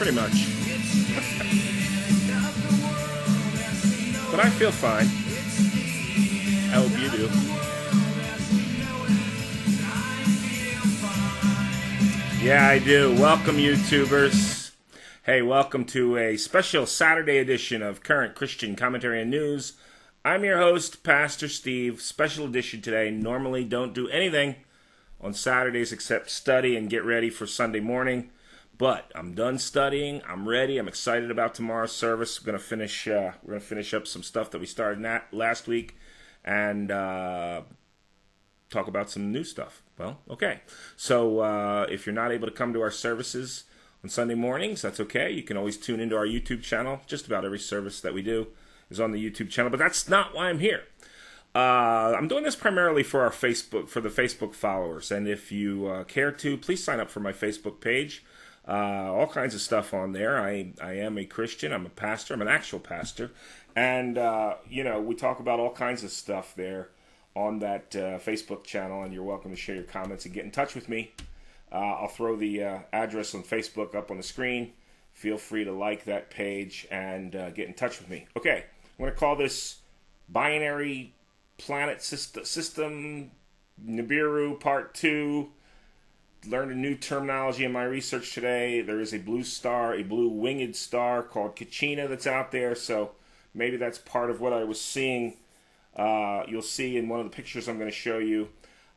pretty much. But I feel fine. I hope you do. Yeah, I do. Welcome, YouTubers. Hey, welcome to a special Saturday edition of Current Christian Commentary and News. I'm your host, Pastor Steve. Special edition today. Normally don't do anything on Saturdays except study and get ready for Sunday morning. But I'm done studying. I'm ready. I'm excited about tomorrow's service. We're gonna finish up some stuff that we started last week and talk about some new stuff. Well, okay. So if you're not able to come to our services on Sunday mornings, that's okay. You can always tune into our YouTube channel. Just about every service that we do is on the YouTube channel, but that's not why I'm here. I'm doing this primarily for the Facebook followers, and if you care to, please sign up for my Facebook page. All kinds of stuff on there. I am a Christian. I'm a pastor. I'm an actual pastor, and we talk about all kinds of stuff there on that Facebook channel, and you're welcome to share your comments and get in touch with me. I'll throw the address on Facebook up on the screen. Feel free to like that page and get in touch with me. Okay, I'm going to call this Binary Planet System Nibiru Part 2. Learned a new terminology in my research today. There is a blue star, a blue winged star called Kachina that's out there, so maybe that's part of what I was seeing. You'll see in one of the pictures I'm going to show you,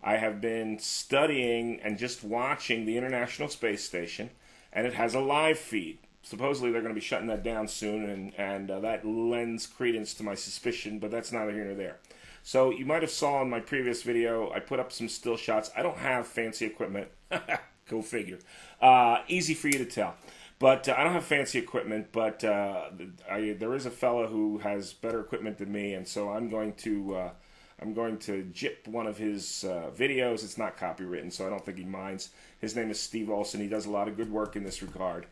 I have been studying and just watching the International Space Station, and it has a live feed. Supposedly they're going to be shutting that down soon, and that lends credence to my suspicion, but that's neither here nor there. So you might have saw in my previous video, I put up some still shots. I don't have fancy equipment. Go figure. Easy for you to tell. But I don't have fancy equipment, but there is a fellow who has better equipment than me, and so I'm going to jip one of his videos. It's not copywritten, so I don't think he minds. His name is Steve Olson. He does a lot of good work in this regard.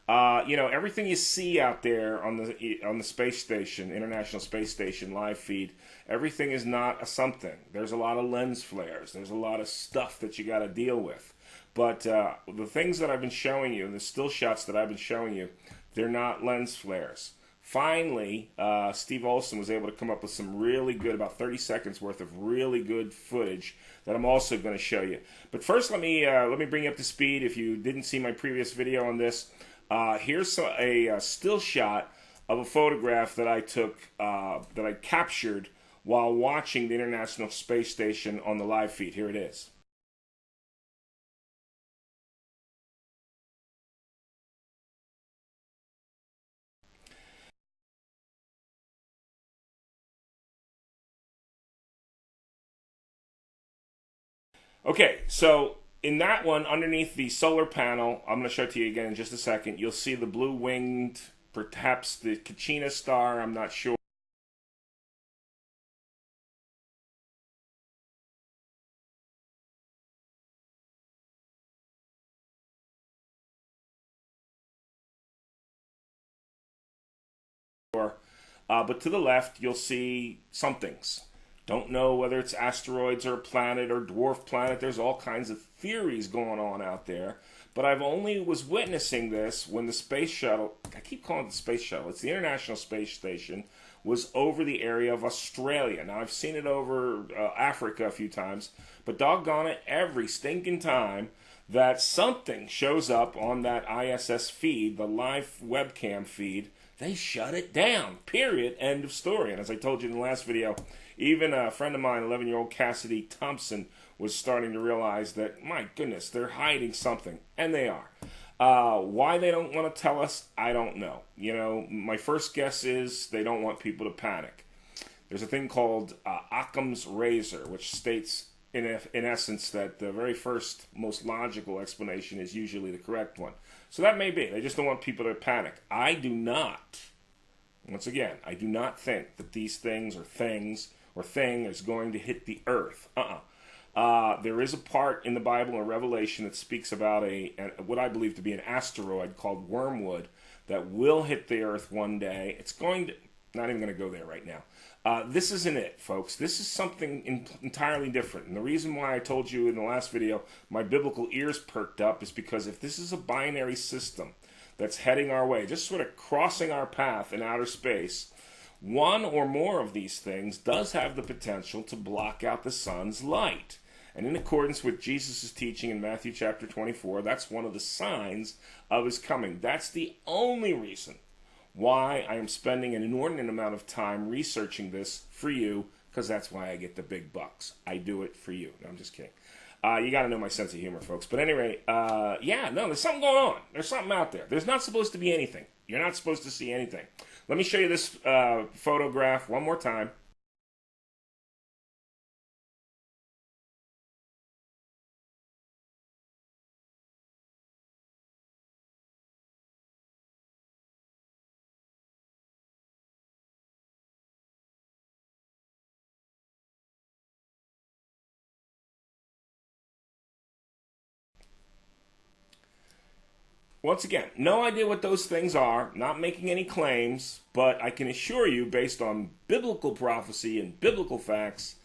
Everything you see out there on the space station, International Space Station live feed, everything is not a something. There's a lot of lens flares. There's a lot of stuff that you got to deal with. But the things that I've been showing you, the still shots that I've been showing you, they're not lens flares. Finally, Steve Olson was able to come up with some really good, about 30 seconds worth of really good footage that I'm also going to show you. But first, let me bring you up to speed. If you didn't see my previous video on this, here's a still shot of a photograph that I took, that I captured while watching the International Space Station on the live feed. Here it is. Okay, so in that one, underneath the solar panel, I'm going to show it to you again in just a second, you'll see the blue winged, perhaps the Kachina star, I'm not sure. But to the left, you'll see somethings. Don't know whether it's asteroids or a planet or dwarf planet. There's all kinds of theories going on out there. But I've only was witnessing this when the space shuttle, I keep calling it the space shuttle, it's the International Space Station, was over the area of Australia. Now, I've seen it over Africa a few times, but doggone it, every stinking time that something shows up on that ISS feed, the live webcam feed, they shut it down, period, end of story. And as I told you in the last video, even a friend of mine, 11-year-old Cassidy Thompson, was starting to realize that, my goodness, they're hiding something. And they are. Why they don't want to tell us, I don't know. My first guess is they don't want people to panic. There's a thing called Occam's razor, which states, in essence, that the very first, most logical explanation is usually the correct one. So that may be. They just don't want people to panic. I do not. Once again, I do not think that these things or things or thing is going to hit the earth. There is a part in the Bible and Revelation that speaks about what I believe to be an asteroid called Wormwood that will hit the earth one day. It's going to, not even going to go there right now. This isn't it, folks. This is something entirely different. And the reason why I told you in the last video my biblical ears perked up is because if this is a binary system, that's heading our way, just sort of crossing our path in outer space, one or more of these things does have the potential to block out the sun's light. And in accordance with Jesus' teaching in Matthew chapter 24, that's one of the signs of his coming. That's the only reason why I am spending an inordinate amount of time researching this for you, because that's why I get the big bucks. I do it for you. No, I'm just kidding. You got to know my sense of humor, folks. But anyway, there's something going on. There's something out there. There's not supposed to be anything. You're not supposed to see anything. Let me show you this photograph one more time. Once again, no idea what those things are, not making any claims, but I can assure you, based on biblical prophecy and biblical facts,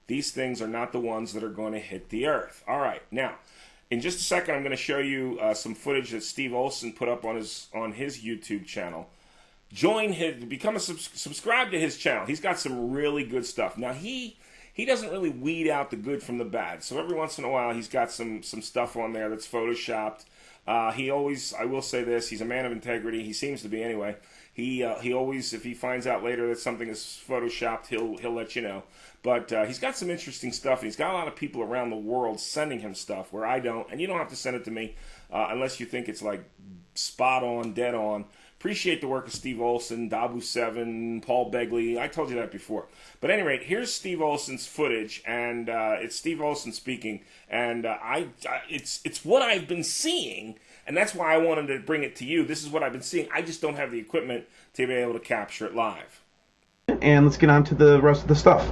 these things are not the ones that are going to hit the earth. All right, now, in just a second, I'm going to show you some footage that Steve Olson put up on his YouTube channel. Subscribe to his channel. He's got some really good stuff. Now, he doesn't really weed out the good from the bad, so every once in a while, he's got some stuff on there that's photoshopped. I will say this, he's a man of integrity. He seems to be anyway. He always, if he finds out later that something is photoshopped, he'll let you know. But he's got some interesting stuff. And he's got a lot of people around the world sending him stuff where I don't. And you don't have to send it to me unless you think it's like spot on, dead on. Appreciate the work of Steve Olson, Dabu7, Paul Begley. I told you that before. But at any rate, here's Steve Olson's footage, and it's Steve Olson speaking. And it's what I've been seeing, and that's why I wanted to bring it to you. This is what I've been seeing. I just don't have the equipment to be able to capture it live. And let's get on to the rest of the stuff.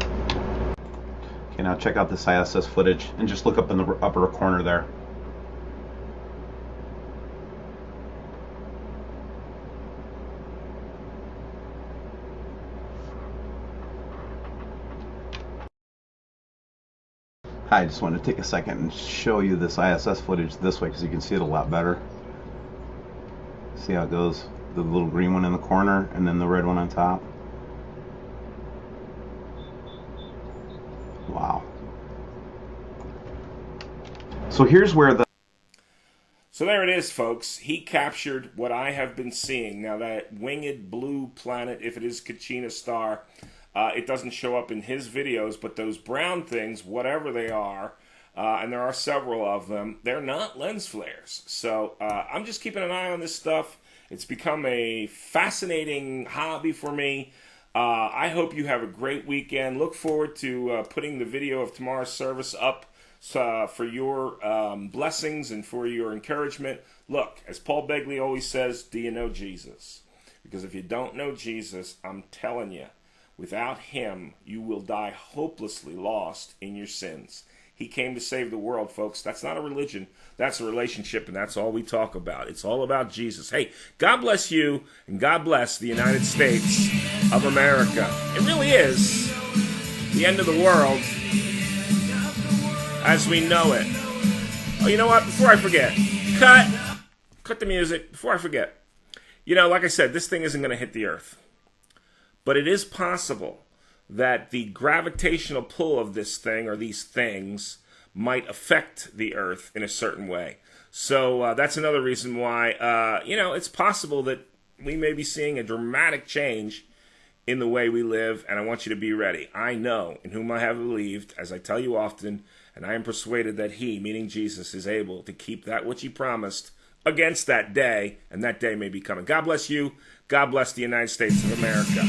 Okay, now check out this ISS footage, and just look up in the upper corner there. I just wanted to take a second and show you this ISS footage this way because you can see it a lot better. See how it goes? The little green one in the corner and then the red one on top. Wow. So here's where the... So there it is, folks. He captured what I have been seeing. Now that winged blue planet, if it is Kachina star, it doesn't show up in his videos, but those brown things, whatever they are, and there are several of them, they're not lens flares. So I'm just keeping an eye on this stuff. It's become a fascinating hobby for me. I hope you have a great weekend. Look forward to putting the video of tomorrow's service up for your blessings and for your encouragement. Look, as Paul Begley always says, do you know Jesus? Because if you don't know Jesus, I'm telling you, without him, you will die hopelessly lost in your sins. He came to save the world, folks. That's not a religion. That's a relationship, and that's all we talk about. It's all about Jesus. Hey, God bless you, and God bless the United States of America. It really is the end of the world as we know it. Oh, you know what? Before I forget, cut the music. Before I forget, like I said, this thing isn't going to hit the earth. But it is possible that the gravitational pull of this thing or these things might affect the Earth in a certain way. So that's another reason why, it's possible that we may be seeing a dramatic change in the way we live, and I want you to be ready. I know in whom I have believed, as I tell you often, and I am persuaded that he, meaning Jesus, is able to keep that which he promised against that day, and that day may be coming. God bless you. God bless the United States of America.